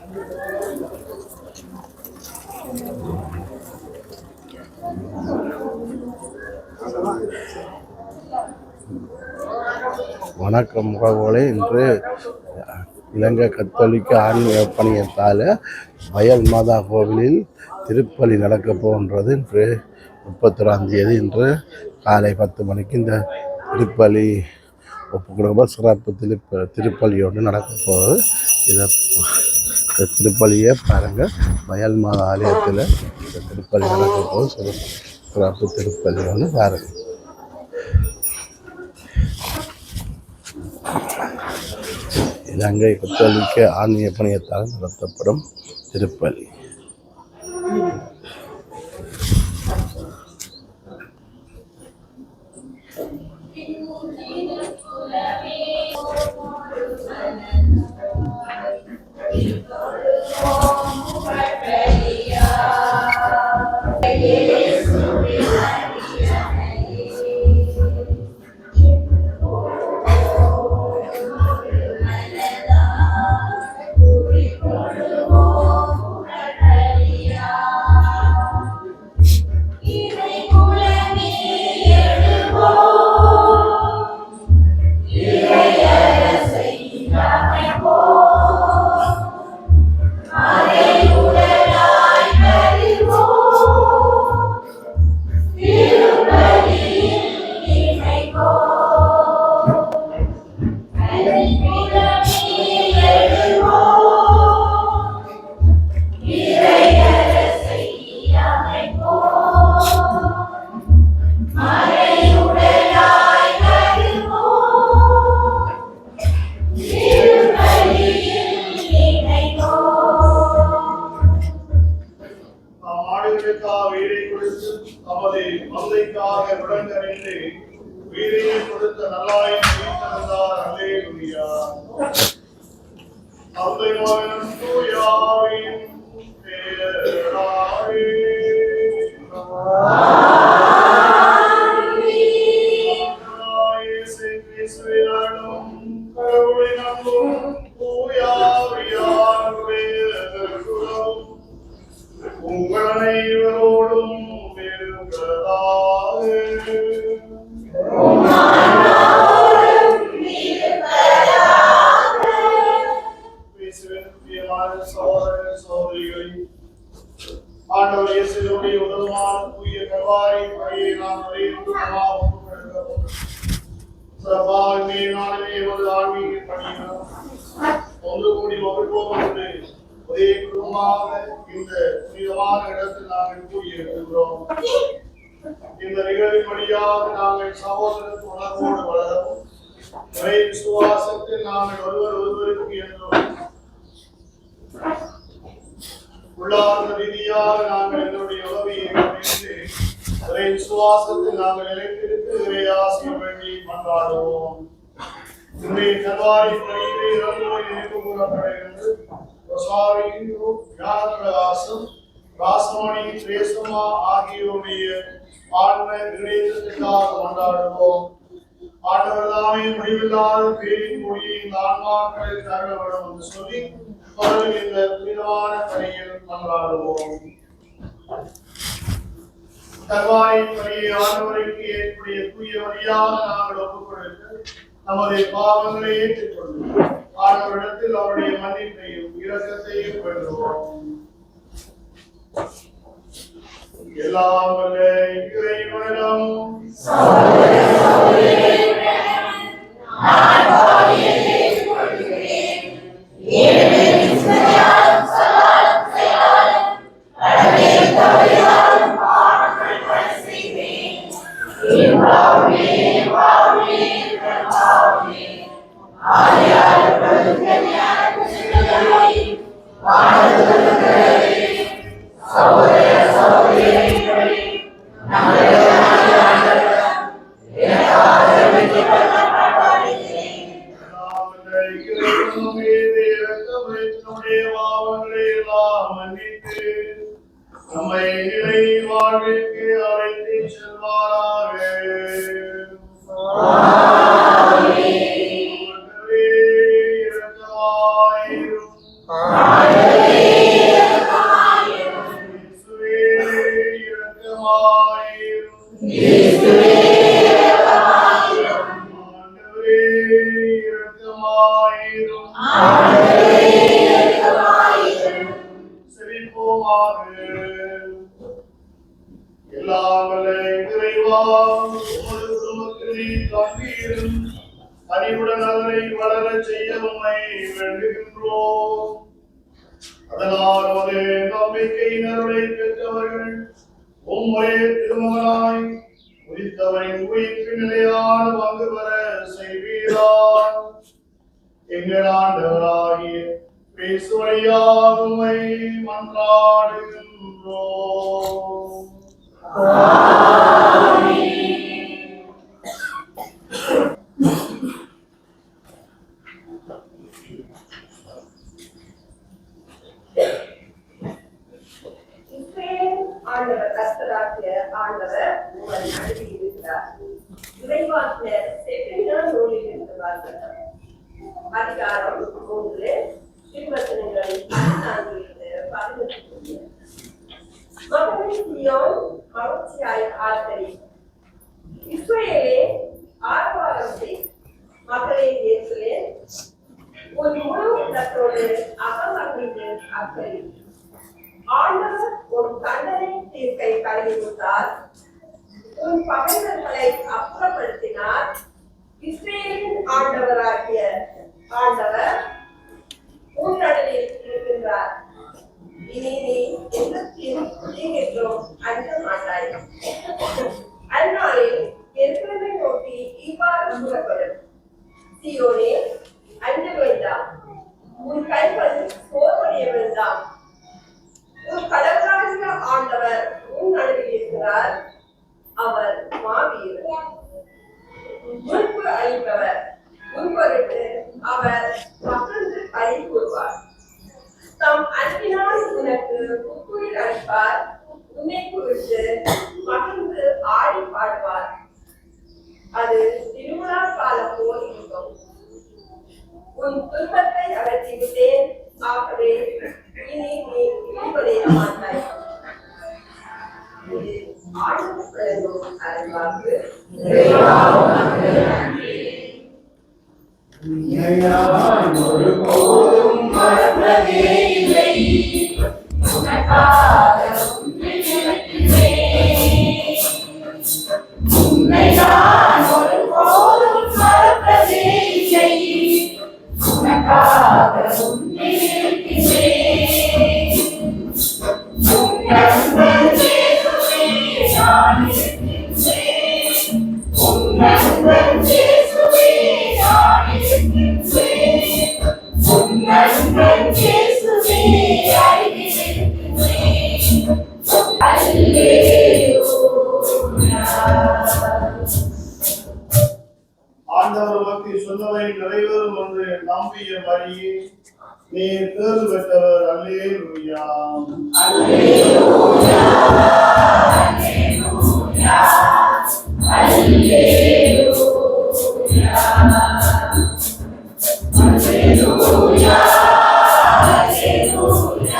வணக்கம் முகவோலை. இன்று இலங்கை கத்தோலிக்க ஆன்மீக பணியத்தால் வயல் மாதா கோவிலில் திருப்பலி நடக்க போகின்றது. இன்று 31ஆம் தேதி இன்று காலை 10 மணிக்கு இந்த திருப்பலி ஒப்புக்கொடுக்கப்போ சிறப்பு திருப்பலியோடு நடக்க போகுது. இதை திருப்பலியை பாருங்கள். வயல் மாதா ஆலயத்தில் இந்த திருப்பலி நடக்க போது சிறப்பு திருப்பலி வந்து பாருங்கள். இலங்கை கத்தோலிக்க ஆன்மீக பணியத்தால் நடத்தப்படும் திருப்பலி. ஒரே குடும்பமாக இந்த புனிதமான இடத்தில் நாங்கள் கூடியிருக்கிறோம். இந்த நிகழ்வின்படியாக நாங்கள் சகோதர உணர்வோடு வளரவும் ஒரே விசுவாசத்தில் நாங்கள் ஒருவருக்கு என்றும் உள்ளார்ந்த ரீதியாக நாங்கள் எங்களுடைய உதவியை அமைந்து ஒரே விசுவாசத்தில் நாங்கள் நிலைத்திருத்து ஒரே ஆசிரியர் வேண்டி கொண்டாடுவோம். இன்றைய கல்வாரி பணியிலே இறந்தோய் நினைவு கூறப்படுகிறது. ராசமணி பிரேசமா ஆகியோருடைய ஆன்ம விடயத்திற்காக கொண்டாடுவோம். ஆண்டவர் தாமே முடிவில்லாத பேரின் மொழியை இந்த ஆன்மாக்களை தரவிடும் என்று சொல்லி அவர்கள் இந்த புனிதமான பணியில் கொண்டாடுவோம். கல்வாரி பணியை ஆண்டவருக்கு ஏற்புடைய தூய வழியாக நாங்கள் ஒப்புக் கொடுத்து நமது பாவங்களை ஏற்றுக்கொள்வோம். ஆண்டவரிடத்தில் அவருடைய மன்னிப்பையும் இரக்கத்தையும் பெறுவோம். எல்லாம் வல்ல இறைவனிடம் Amen. எல்லாம் வல்ல இறைவா, உமது குடும்பத்தில் தங்கியிரும் அறிவுடன் அதனை வளரச் செய்ய உம்மை வேண்டுகின்றோம். அதனால் ஒரு நம்பிக்கையினரை பெற்றவர்கள் ஒரே திருமகனாய் உரித்தவரின் உயிர்க்கு நிலையான பங்கு பெற செய்வீரார். எங்கள் ஆண்டவராகிய கிறிஸ்து வழியாக உம்மை மன்றாடுகின்றோம். ஆண்டவர் கர்த்தராகிய ஆண்டவர் உங்களை அனுப்பி இருக்கிறார். இறைவாக்கினர் செப்பனியா நூலில் இருந்து வாசகம். அதிகாரம் 3 திருவசனங்கள் 14-18. மகனே சீயோன் மகிழ்ச்சியாய் ஆர்ப்பரி, இஸ்ரவேலே ஆர்ப்பாட்டம் செய், மகளே எருசலேம் உன் முழு உள்ளத்தோடு அகமகிழ்ந்து அக்கறை. ஆண்டவர் உன் தண்டனை தீர்ப்பை கைவிட்டார், உன் பகைவர்களை அப்புறப்படுத்தினார். இஸ்ரவேலின் ஆண்டவராகிய ஆண்டவர் உன் நடுவில் இருக்கின்றார். இனி நீ எந்த தீங்கிற்கும் அஞ்ச மாட்டாய். அந்நாளில் எருசலேமை நோக்கி இவ்வாறு கூறப்படும்: சீயோனே, அஞ்ச வேண்டாம், உன் கைகள் சோர்வடைய வேண்டாம். உன் கடவுளாகிய ஆண்டவர் உன் நடுவில் இருக்கிறார். அவர் மாவீரர், முன்பு அளிப்பவர். முன்பொருட்டு அவர் மகிழ்ந்து பழி கூறுவார். தம் அன்பினால் உனக்கு புத்துயிர் அளிப்பார். உன்னை குறித்து மகிழ்ந்து ஆடி பாடுவார். அது திருவிழா காலம் போல் இருக்கும். உன் துன்பத்தை அகற்றி விட்டேன், ஆகவே இனி நீ இழிவடைய மாட்டாய். இது ஆண்டவர் வழங்கும் அருள்வாக்கு. ஒருபோதும் மறப்பதே இல்லை, உனக்காக உன்னை நான் ஒருபோதும் மறப்பதே இல்லை, உனக்காக உன்னை நிற்கிறேன். உன் நண்பன் இயேசுவே நான் இருக்கின்றேன். உன் நண்பன் இயேசுவே நான் இருக்கின்றேன். உன் நண்பன் இயேசுவே அருகில் ஆண்டவர் உமக்கு சொன்னவை நிறைவேறும் என்று நம்பிய மரியே, நீ தேர்வு பெற்றவர். அல்லேலூயா. அல்லேலூயா, அல்லேலூயா, அல்லேலூயா, அல்லேலூயா, அல்லேலூயா, அல்லேலூயா.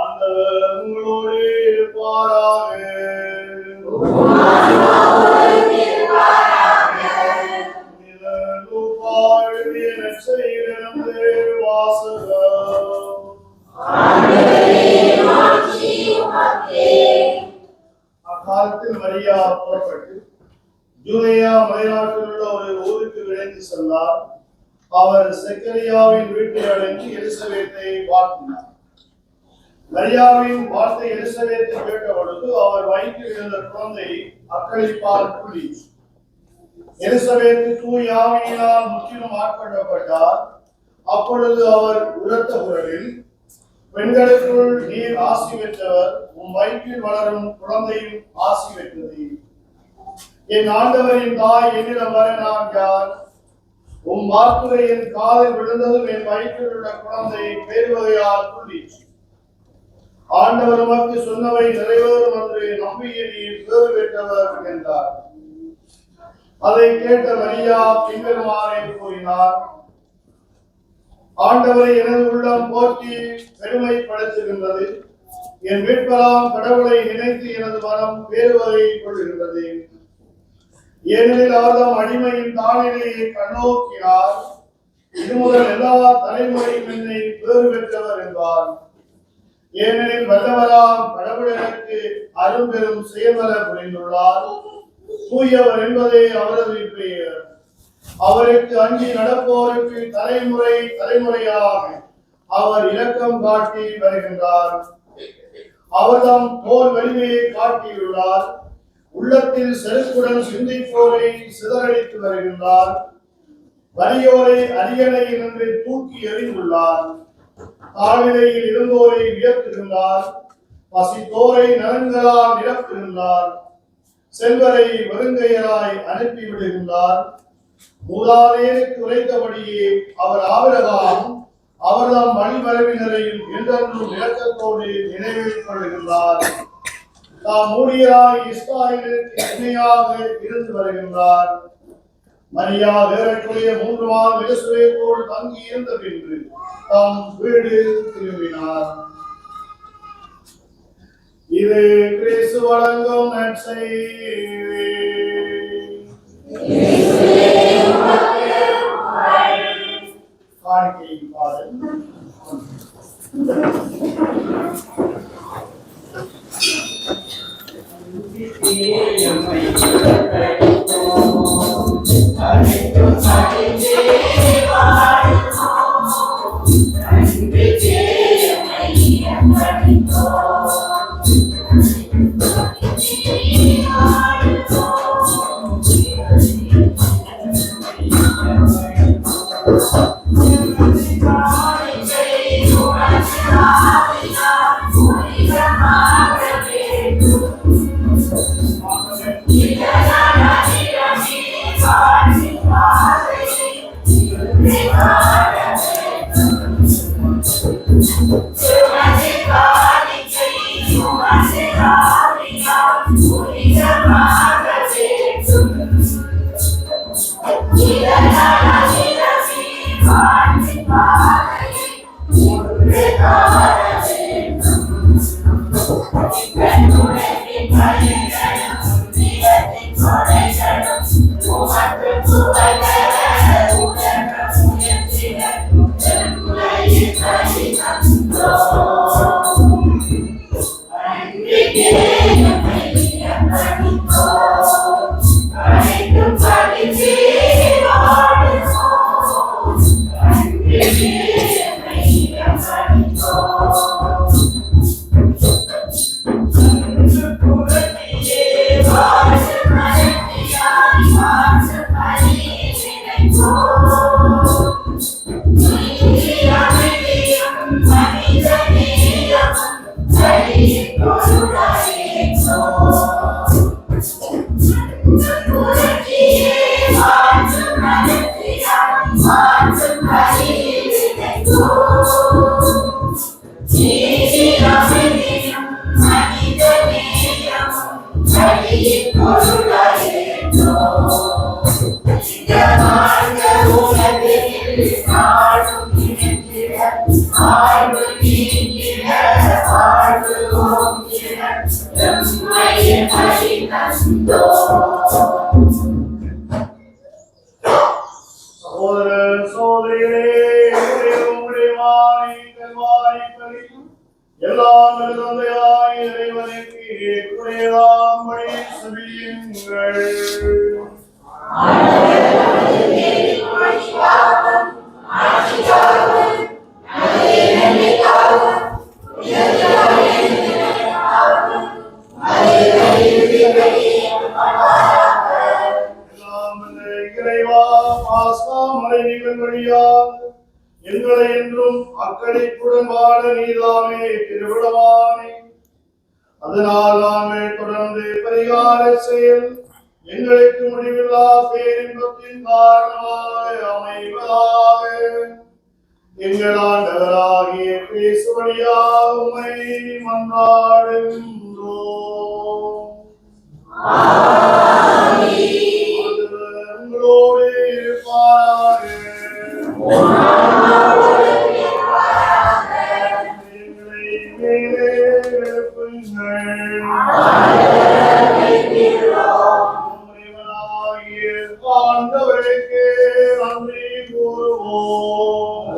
ஆண்டவர் உங்களோடு இருப்பாராக. அக்காலத்தில் மரியா புறப்பட்டு யூதேயா மலைநாட்டில் உள்ள ஒரு ஊருக்கு விரைந்து சென்றார். அவர் செக்கரியாவின் வீட்டை அடைந்து எலிசபேத்தை வாழ்த்தினார். மரியாவின் வார்த்தை எலிசபேத்தை கேட்டபொழுது அவர் வயிற்றில் இருந்த குழந்தை அக்களிப்பால் துள்ளி. எலிசபேத்து தூய ஆவியினால் முற்றிலும் ஆட்கொள்ளப்பட்டார். அப்பொழுது அவர் உரத்த குரலில், பெண்களுக்குள் நீர் ஆசி பெற்றவர், உன் வயிற்றில் வளரும் குழந்தையும் ஆசி பெற்றது. என் ஆண்டவரின் தாய் என்னிடம் வர நான் யார்? உன் வார்த்தை என் காலில் விழுந்ததும் என் வயிற்றில் உள்ள குழந்தை பேருவதையால் துள்ளிற்று. ஆண்டவர் உமக்கு சொன்னவை நிறைவேறும் என்று நம்பிய நீர் பேறு பெற்றவர் என்றார். அதை கேட்ட மரியா பின்வருமாறே கூறினார்: ஆண்டவரை எனது உள்ளம் போற்றி பெருமைப்படுத்துகின்றது. என் மீட்பராம் கடவுளை நினைத்து எனது மனம் பேறுவதை கொள்கின்றது. ஏனெனில் அவர்தம் அடிமையின் தாழ்நிலையை கண்ணோக்கினார். இது முதல் எல்லா தலைமுறையும் என்னை பேறு பெற்றவர் என்பார். ஏனெனில் வல்லவராம் கடவுள் எனக்கு அரும்பெரும் செயல்வர புரிந்துள்ளார். தூயவர் என்பதே அவரது பெயர். அவருக்கு அஞ்சி நடப்போருக்கு தலைமுறை தலைமுறையாக அவர் இரக்கம் காட்டி வருகின்றார். அவர்தம் தோல் வலிமையை காட்டியுள்ளார். உள்ளத்தில் செருக்குடன் சிந்திப்போரை சிதறடித்து வருகின்றார். வலியோரை அரியணை நின்று தூக்கி எறிந்துள்ளார். தாழ்நிலையில் இருந்தோரை உயர்த்துகின்றார். பசித்தோரை நலன்களால் நிரப்புகின்றார். செல்வரை வெறுங்கையராய் அனுப்பிவிடுகின்றார். மூதாதையருக்கு உரைத்தபடியே அவர் ஆபிரகாம் அவர்தாம் வழிமரபினரையும் என்றென்றும் இரக்கத்தோடு நினைவில் கொள்கின்றார். தாம் ஊழியராய் இஸ்ராயேலுக்கு இணையாக இருந்து வருகின்றார். மரியா ஏறக்குறைய 3 மாதம் எலிசபேத்தோடு தங்கி இருந்த பின்பு தாம் வீடு திரும்பினார். இது கிறிஸ்து வழங்கும் நற்செய்தி. காணிக்கை பாடல். எங்களை என்றும் அக்கறைப்புடன் வாழ நீதாமே திருவிழமானே. அதனால் நாங்கள் தொடர்ந்து பரிகார செயல் எங்களுக்கு முடிவில்லா பேரின்பத்தின் காரணமாக அமைவதாக. எங்கள் ஆண்டவராகிய கிறிஸ்து வழியாக உம்மை மன்றாடுகின்றோம். உங்களோடு இருப்பாராக. ஆண்டவருக்கு நன்றி கூறுவோம்.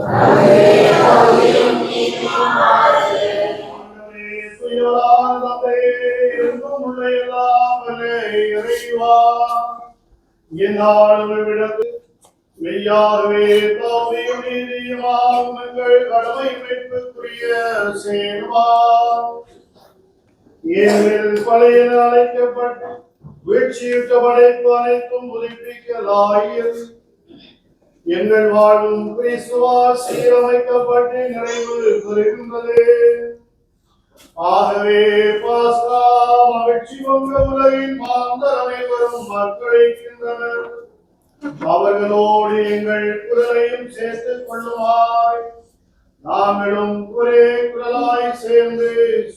துயரான தந்தையே, என்றும் உள்ள எல்லாம் வல்ல இறைவா, எந்நாளும் விடத்து மெய்யாகவே தாழ்மையும் நீதியுமாகும் எங்கள் கடமை மீட்புக்குரிய சேவா. ஏனெனில் பழைய அழைக்கப்பட்டு வீழ்ச்சியுற்ற படைப்பு அனைத்தும் புதுப்பிக்கலாயியது. எங்கள் வாழ்வும் கிறிஸ்துவால் சீரமைக்கப்பட்டு நிறைவு பெறுகின்றது. ஆகவே பாஸ்கா மகிழ்ச்சி பொங்க உலகின் மாந்தர் அனைவரும் மக்களிக்கின்றனர். அவர்களோடு எங்கள் குரலையும் சேர்த்துக் கொள்ளுமாறு நாங்களும் ஒரே குரலாய் சேர்ந்து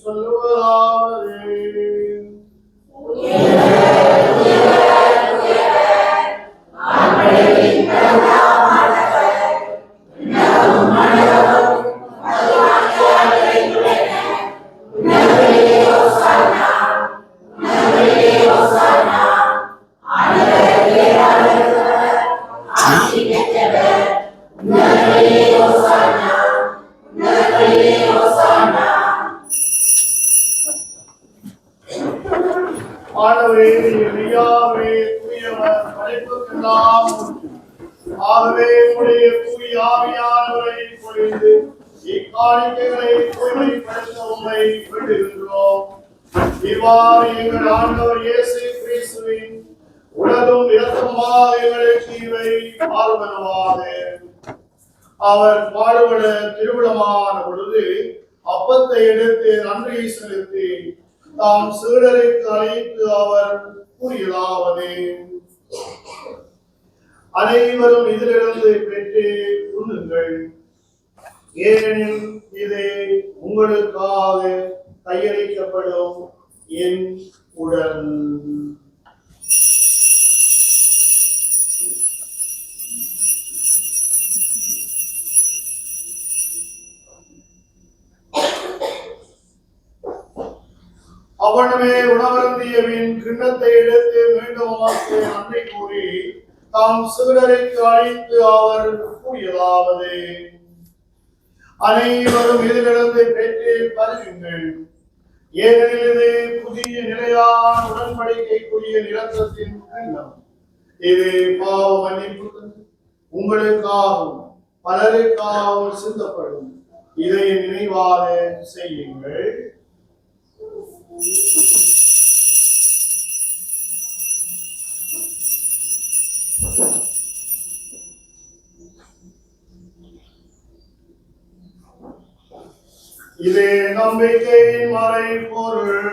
சொல்லுவதாவது: ஆண்டவரே, மெய்யாகவே தூயவர், படைப்புக்கெல்லாம் ஊற்று. ஆகவே உம்முடைய தூய ஆவியானவரை பொழிந்து இக்காணிக்கைகளை தூய்மைப்படுத்த உம்மை வேண்டுகின்றோம். இவ்வாறு எங்கள் ஆண்டவர் இயேசு கிறிஸ்துவின் உலகம் இரக்கமாக எங்களுக்கு இவை ஆர்வனவாக. அவர் பாடுபட திருவிழமான பொழுது அப்பத்தை எடுத்து நன்றி செலுத்தி தாம் சீடருக்கு அழைத்து அவர் கூறியதாவது: அனைவரும் இதிலிருந்து பெற்று உண்ணுங்கள், ஏனெனில் இது உங்களுக்காக கையளிக்கப்படும் என் உடல். அவனமே உணவருந்தியவின் கிண்ணத்தை எடுத்து மீண்டும் உமக்கு நன்றி கூறி தாம் சீடருக்கு அழைத்து அவர் கூறியதாவது: அனைவரும் இதிலிருந்து பெற்று பருகுங்கள், ஏனெனில் இது புதிய நிலையான உடன்படிக்கைக்குரிய இரத்தத்தின் கிண்ணம். இது பாவ மன்னிப்பு உங்களுக்காகவும் பலருக்காகவும் சிந்தப்படும். இதை நினைவாக செய்யுங்கள். இது நம்பிக்கையின் மறைபொருள்.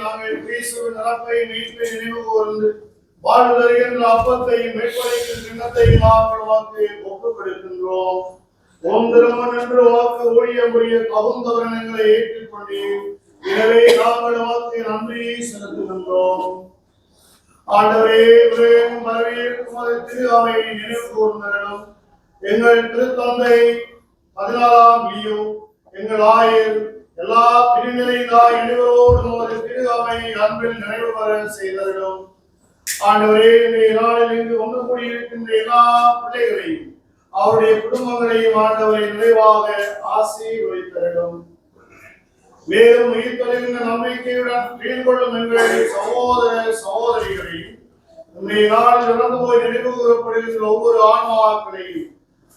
நாங்கள் கிறிஸ்துவின் இறப்பை மீட்பை நினைவு கூர்ந்து வாழ்வு தருகின்ற அப்பத்தையும் மீட்பளிக்கும் கிண்ணத்தையும் நாங்கள் உமக்கு ஒப்புக் கொடுக்கின்றோம். உம் திருமணம் என்று உமக்கு ஊழியம் புரிய தகுந்தவர்களை ஏற்றுக்கொண்டீர். எனவே நாங்கள் உமக்கு நன்றி செலுத்துகின்றோம். ஆண்டவரே, வரவேற்கும் அது திரு அவை நினைவு கூர்ந்தனும் எங்கள் திருத்தந்தை 14ஆம் லியோ, எங்கள் ஆயர், எல்லா பிரிநிலையிலாய் அனைவரோடு உமது திரு அவை அன்பில் நினைவு பெற செய்தருளும். ஆண்டவரே, இந்த நாளில் இங்கு ஒன்று கூடியிருக்கின்ற எல்லா பிள்ளைகளையும் அவருடைய குடும்பங்களையும் ஆண்டவரை நிறைவாக ஆசீர்வதித்தருளும். மேலும் உயிர்த்தெழுகின்ற நம்பிக்கையுடன் மேற்கொள்ளும் எங்கள் சகோதர சகோதரிகளையும் இன்றைய நாளில் இறந்து போய் நினைவு கூறப்படுகின்ற ஒவ்வொரு ஆன்மாக்களையும்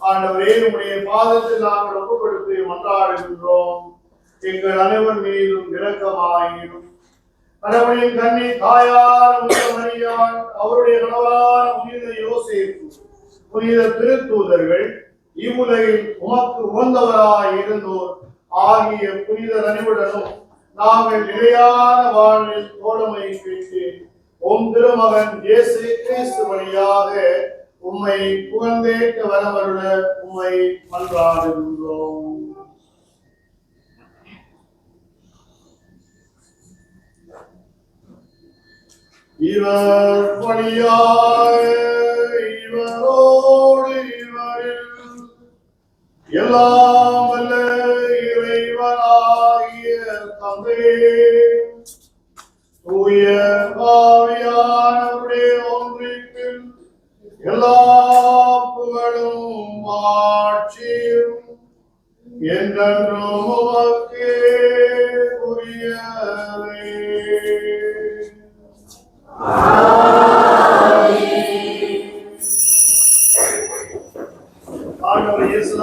ஆண்டவரே உம்முடைய பாதத்தில் நாங்கள் ஒப்புக் கொடுத்து மன்றாடுகின்றோம். எங்கள் அனைவர் மீதும் இரக்கமாயிரும். கடவுளின் கன்னி தாயார் மரியாள், அவருடைய கணவரான புனித யோசேப்பு, புனித திருத்தூதர்கள், இவ்வுலகில் உமக்கு உகந்தவராய் இருந்தோர் ஆகிய புனிதர் அனைவருடனும் நாங்கள் நிலையான வாழ்வில் தோழமை பெற்று உம் திருமகன் இயேசு கிறிஸ்து வழியாக உம்மை புகழ்ந்தேற்ற வரமருள உம்மை மன்றாடுகின்றோம். இவர் வழியாக இவரோடு இவரில் எல்லாம் வல்ல இறைவனாகிய தந்தை, தூய ஆவியானவருடைய ஒன்றிப்பில் எல்லா புகழும் ஆட்சியும் என்றென்றும் உமக்கே உரியதே. ஆண்டவர் இயேசுவின்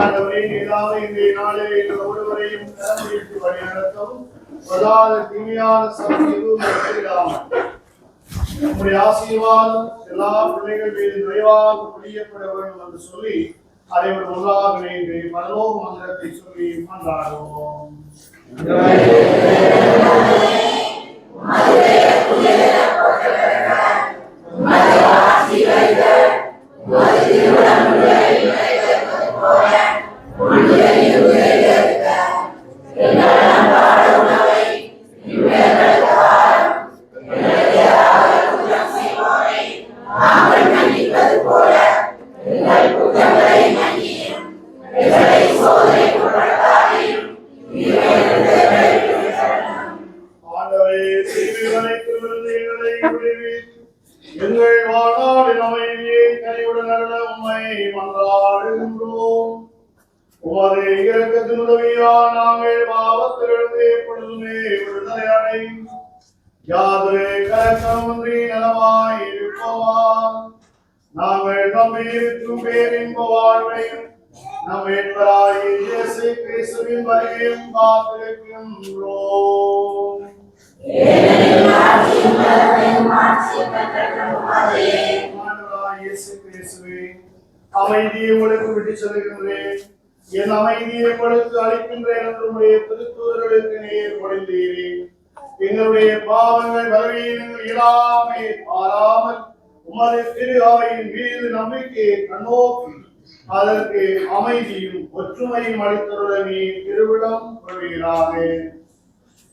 ஆண்டவரே, நீதான இந்த நாளை எங்கள் ஒருவரையும் கரம்பிடித்து வழிநடத்தவும் வல்லாத தீமையான சக்தியும் உங்களுடைய ஆசீர்வாதம் எல்லா பிள்ளைகள் மீது நிறைவாக பொழியப்பட வேண்டும் என்று சொல்லி அனைவரும் ஒன்றாக இணைந்து பரலோக மந்திரத்தை சொல்லி கொண்டாடுவோம். எங்கள் வாழ்நாளின் அமைதியை கனிவுடன் அருள உம்மை மன்றாடுகின்றோம். உமது இரக்கத்தின் உதவியால் நாங்கள் பாவத்திலிருந்து எப்பொழுதுமே விடுதலை அடையும் யாதொரு கலக்கமின்றி நலமாய் இருப்போம். நாங்கள் நம்பியிருக்கும் பேரின்ப வாழ்வையும் நம் மீட்பராகிய இயேசு கிறிஸ்துவின் வருகையும் காத்திருக்கின்றோம். அமைதியை உங்களுக்கு விட்டு செல்கின்றேன், என் அமைதியை உங்களுக்கு அளிக்கின்றேன் என்று உடைய திருத்தூதர்களுக்கு நேர் பொழிந்தீரேன். எங்களுடைய பாவங்கள் பலவீனங்கள் எல்லாமே பாராமல் உமது திரு ஆவியின் மீது நம்பிக்கையை கண்ணோக்கி அதற்கு அமைதியும் ஒற்றுமையும் அளித்தருள நீ திருவிழம் கொள்வீராக.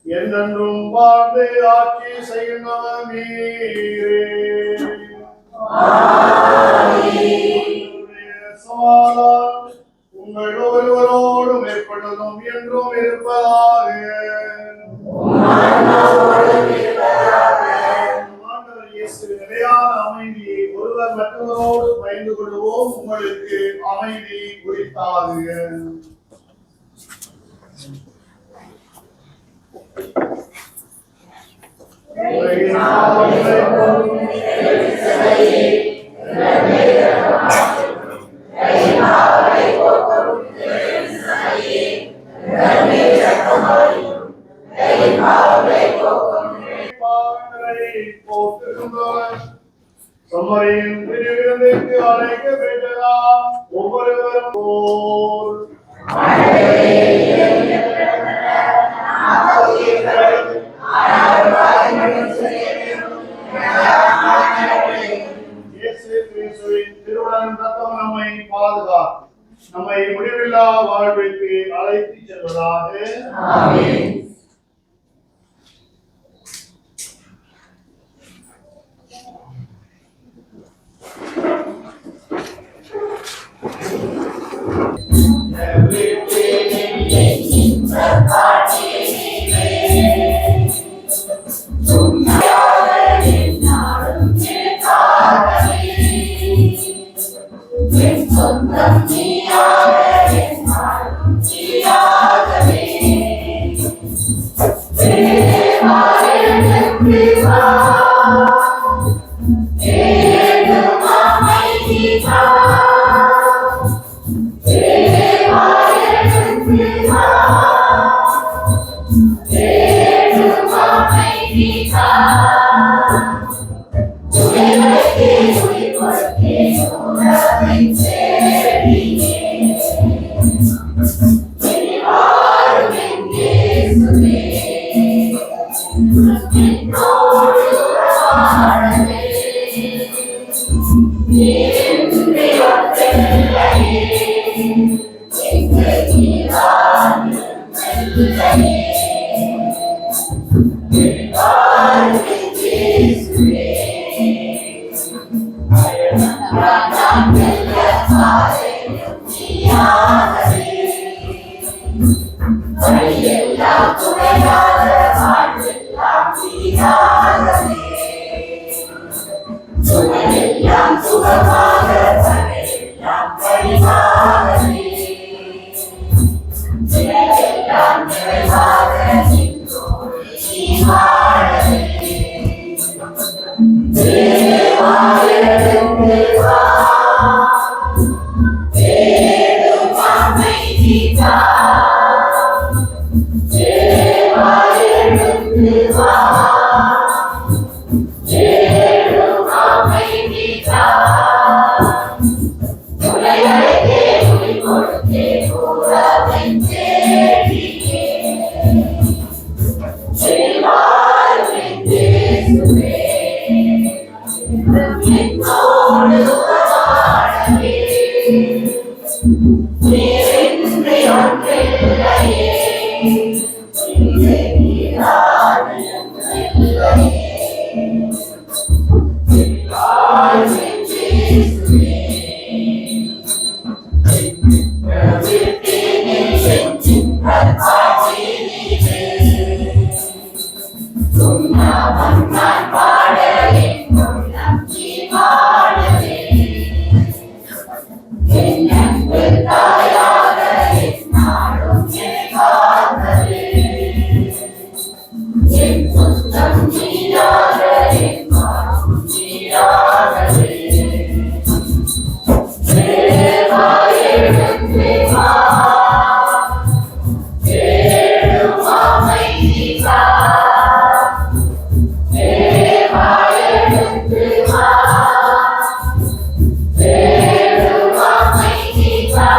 என்றென்றும் வாழ்ந்து ஆட்சி செய்கின்றவர் நீரே. சமாதானம் உங்கள் ஒருவரோடும் ஏற்பட்டதும் என்றும் இருப்பதாக. ஆண்டவர் இயேசு நிலையான அமைதியை ஒருவர் மற்றவரோடு பகிர்ந்து கொள்வோம். உங்களுக்கு அமைதி குறித்தாக. சம்மரியின் திருவிருந்துக்கு அழைக்கப்பட்டதா ஒவ்வொருவரும் போல் திருவுடன் ரத்தம் நம்மை பாதுகாத்து நம்மை முடிவில்லா வாழ்விற்கு அழைத்து செல்வதாக. I நிறைவாகவே எல்லாம் நிறைவாக நின்றோடு நீ வாழவே தேவா எழுந்து வா தேடும் அமைதி தா தேவா எழுந்து வா தேடும் அமைதி தா உலகத்தை ஒளி கொடுத்தே உறவை தேடியே செல்வாழ்வின் இயேசுவே என்னோடு உறவாடவே நீரின்றி ஒன்றில்லையே இங்கே நீராடு இல்லையே செல்வாழ்வின் இயேசுவே நான் பாட என்னும் நம்பி வாழவே என் அன்பு தாயாக என்னாலும் எனக்காகவே என் சொந்தம் நீராக என் மாறும் நீராகவே தேவா எழுந்து வா தேடும் அமைதி தா தேவா எழுந்து வா தேடும் அமைதி தா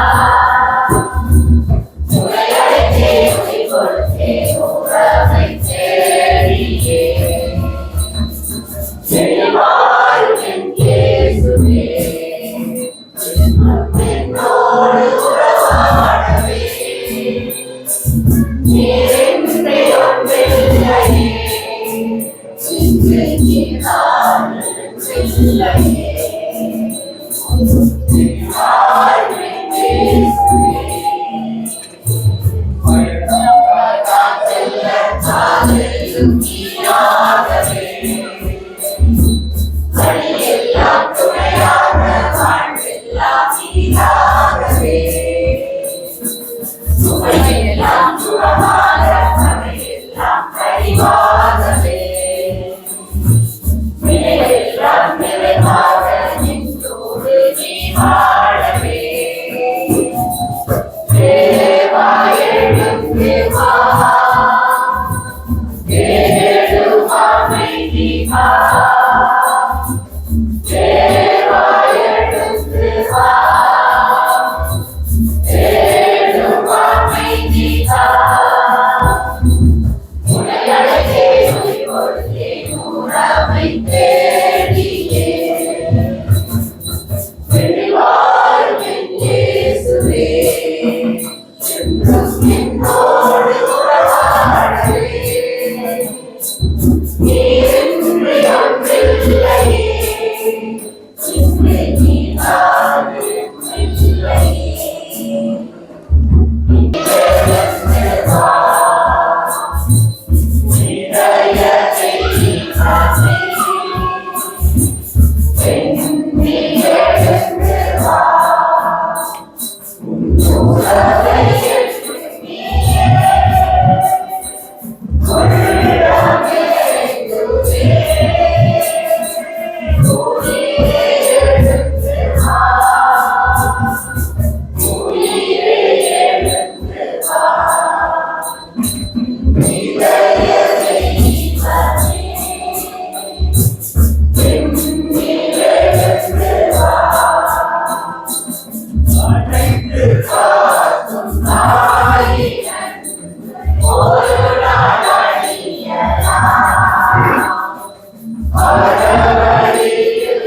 உரையடைத்தே ஒளி கொடுத்தே உறவை தேடியே செல்வாழ்வின் இயேசுவே என்னோடு உறவாடவே நீரின்றி ஒன்றில்லையே இங்கே நீராடு இல்லையே வாழ்வின் இயேசுவே காத்தெல்ல காதலும் நீராகவே வழியெல்லாம் துணையாக வாழ்வெல்லாம் நீராகவே சுமையெல்லாம் சுகமாக கதையெல்லாம் கழிவாகவே வினையெல்லாம் நிறைவாக நின்றோடு நீ வாழவே தேவா எழுந்து வா தேடும் அமைதி வா தேவா எழுந்து வா தேடும் அமைதி தா உனையழகே ஒளி கொடுத்தே உறவை தேடியே வெளிவாழ்வின் இயேசுவே என்றும் என்னோடு உறவாடவே நீரின்றி ஒன்றில்லையே இங்கே நீராடு இல்லையே இதயத்தை காத்தே நீ எழுந்து வா உறவை நீயே கொள்ளாமே உயிரே எழுந்து வா உயிரே எழுந்து வா இதயத்தை காத்தே நீ எழுந்து வா அழைத்து காக்கும் தாயினன் ஒரு நாள் அழியலாம் அறவழியில்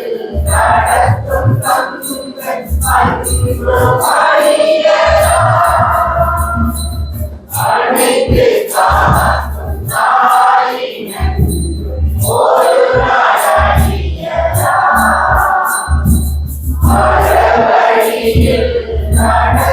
நடத்தும் தங்கள் அன்பு அழியலாம் அழைத்து காக்கும் தாயினன் ஒரு நாள் அழியலாம் அறவழியில் நடத்தும்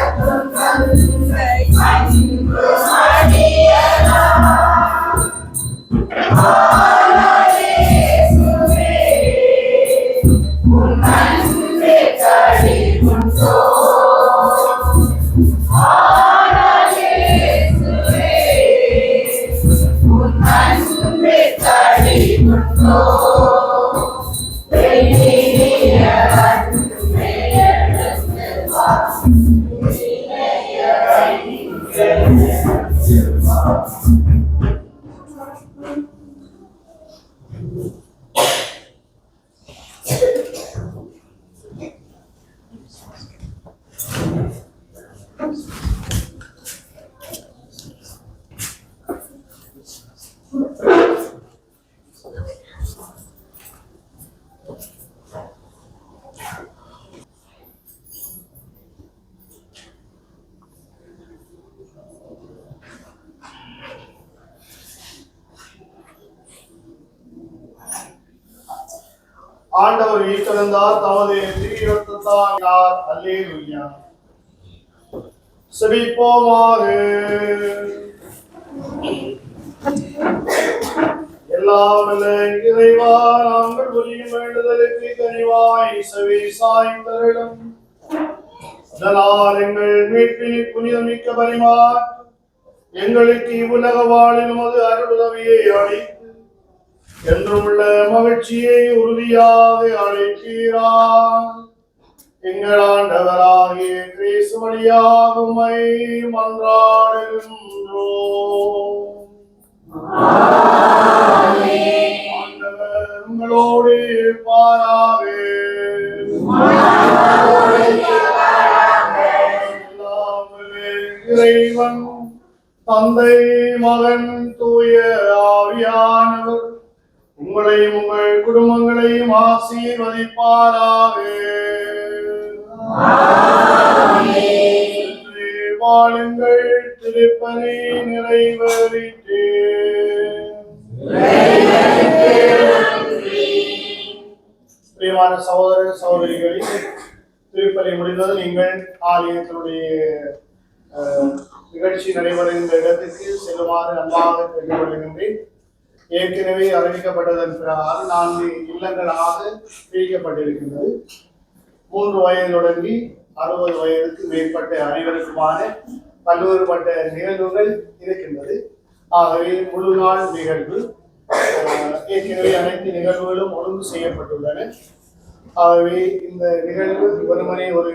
ஆண்டவர் ஈட்டிருந்தார் தமது தீரத்தார். அல்லேலூயா. செபிப்போமாக. எல்லாம் வல்ல இறைவா, நாங்கள் புரியும் வேண்டுதலுக்கு கனிவாய் செவி சாய்ந்தருளும். அதனால் எங்கள் மீட்பின் புனிதமிக்க பரிமாற் எங்களுக்கு இவ்வுலக வாழில் உமது அருளுதவியை அளித்து என்றும் உள்ள மகிழ்ச்சியை உறுதியாக அழைக்கிறார். எங்கள் ஆண்டவராகிய கிறிஸ்து வழியாக உம்மை மன்றாடுகின்றோம். ஆண்டவர் உங்களோடு இருப்பாராக. இறைவன் தந்தை, மகன், தூய ஆவியானவர் உங்களையும் உங்கள் குடும்பங்களையும் ஆசீர்வதிப்பாராக. வாழுங்கள், திருப்பலி நிறைவேறிற்று. பிரியமான சகோதர சகோதரிகளில் திருப்பலி முடிந்தது. நீங்கள் ஆலயத்தினுடைய நிகழ்ச்சி நடைபெறுகின்ற இடத்துக்கு செல்லுமாறு அன்பாக கேட்டுக்கொள்கின்றேன். ஏற்கனவே அறிவிக்கப்பட்டதன் பிரகாரம் 4 இல்லங்களாக பிரிக்கப்பட்டிருக்கின்றது. 3 வயது தொடங்கி 60 வயதுக்கு மேற்பட்ட அனைவருக்குமான பல்வேறுபட்ட நிகழ்வுகள் இருக்கின்றது. ஆகவே முழு நாள் நிகழ்வு ஏற்கனவே அனைத்து நிகழ்வுகளும் ஒழுங்கு செய்யப்பட்டுள்ளன. ஆகவே இந்த நிகழ்வு வெறுமனே ஒரு